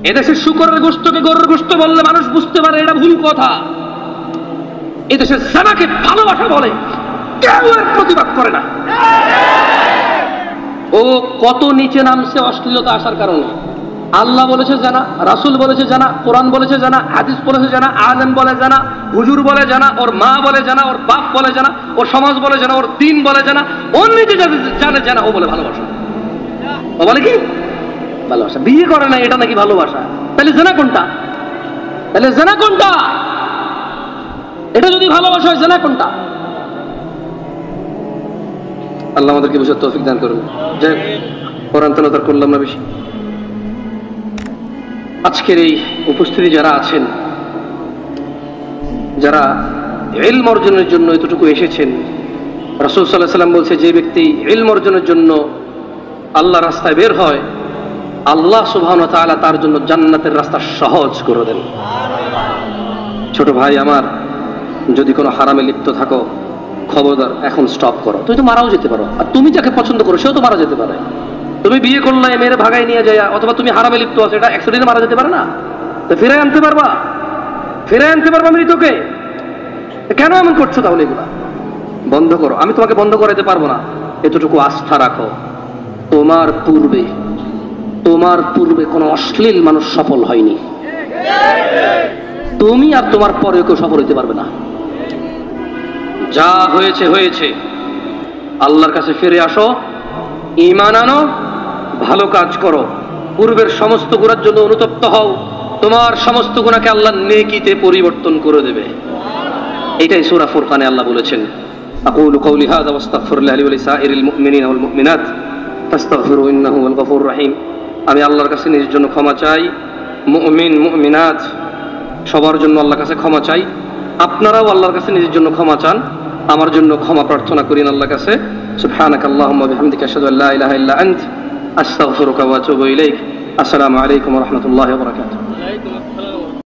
এদেশে শূকরের গোশতকে গরুর গোশত বললে মানুষ বুঝতে পারে এটা ভুল কথা। এদেশে জানাকে ভালোবাসা বলে, কেউ এর প্রতিবাদ করে না। ও কত নিচে নামছে অশ্লীলতা আসার কারণে। আল্লাহ বলেছে জানা, রাসূল বলেছে জানা, কোরআন বলেছে জানা, হাদিস বলেছে জানা, আলেম বলে জানা, হুজুর বলে জানা, ওর মা বলে জানা, ওর বাপ বলে জানা, ওর সমাজ বলে জানা, ওর দিন বলে জানা, ওর নিজে জানে জানা, ও বলে ভালোবাসা। ও বলে কি ভালোবাসা? বিয়ে করে না, এটা নাকি ভালোবাসা? তাহলে জানা কোনটা? তাহলে জানা কোনটা? এটা যদি ভালোবাসা হয়, জানা কোনটা? আল্লাহ আমাদেরকে বুঝার তৌফিক দান করুন। যে কোরআন তেলাওয়াত করলাম না বেশি। আজকের এই উপস্থিতি যারা আছেন, যারা ইলম অর্জনের জন্য এতটুকু এসেছেন, রাসূল সাল্লাল্লাহু আলাইহি ওয়াসাল্লাম বলছে যে ব্যক্তি ইলম অর্জনের জন্য আল্লাহ রাস্তায় বের হয়, আল্লাহ সুবহানাহু ওয়া তাআলা তার জন্য জান্নাতের রাস্তা সহজ করে দেন। ছোট ভাই আমার, যদি কোনো হারামে লিপ্ত থাকো, খবরদার এখন স্টপ করো। তুমি তো মারাও যেতে পারো, আর তুমি যাকে পছন্দ করো সেও তো মারা যেতে পারে। তুমি বিয়ে করলে মেয়ের ভাগাই নিয়ে যায়, অথবা তুমি হারামে লিপ্ত আছো, এটা অ্যাক্সিডেন্টে মারা যেতে পারে না? তো ফিরে আনতে পারবা? ফিরে আনতে পারবা মৃতকে? কেন এমন করছো? তাহলে এগুলা বন্ধ করো। আমি তোমাকে বন্ধ করাতে পারবো না, এতটুকু আস্থা রাখো। তোমার পূর্বে কোনো অশ্লীল মানুষ সফল হয়নি, তুমি আর তোমার পরে কেউ সফল হইতে পারবে না। যা হয়েছে হয়েছে, আল্লাহর কাছে ফিরে আসো, ঈমান আনো, ভালো কাজ করো, পূর্বের সমস্ত গুনার জন্য অনুতপ্ত হও, তোমার সমস্ত গুনাহকে আল্লাহ নেকিতে পরিবর্তন করে দেবে। এটাই সূরা ফুরকানে আল্লাহ বলেছেন, আকুলু কওলি হাযা ওয়াস্তাগফিরুল্লাহ লি ওয়া লিসাইরিল মুমিনিনা ওয়াল মুমিনাত ফাস্তাগফিরু ইন্নাহু হুয়াল গফুরুর রহিম। আমি আল্লাহর কাছে নিজের জন্য ক্ষমা চাই, মুমিন মুমিনাত সবার জন্য আল্লাহর কাছে ক্ষমা চাই। আপনারাও আল্লাহর কাছে নিজের জন্য ক্ষমা চান, আমার জন্য ক্ষমা প্রার্থনা করেন আল্লাহর কাছে। সুবহানাকাল্লাহুম্মা বিহামদিকা আশহাদু আল্লা ইলাহা ইল্লা আনতা আস্তাগফিরুকা ওয়া আতুবু ইলাইক। আসসালামু আলাইকুম ওয়া রাহমাতুল্লাহি ওয়া বারাকাতুহু।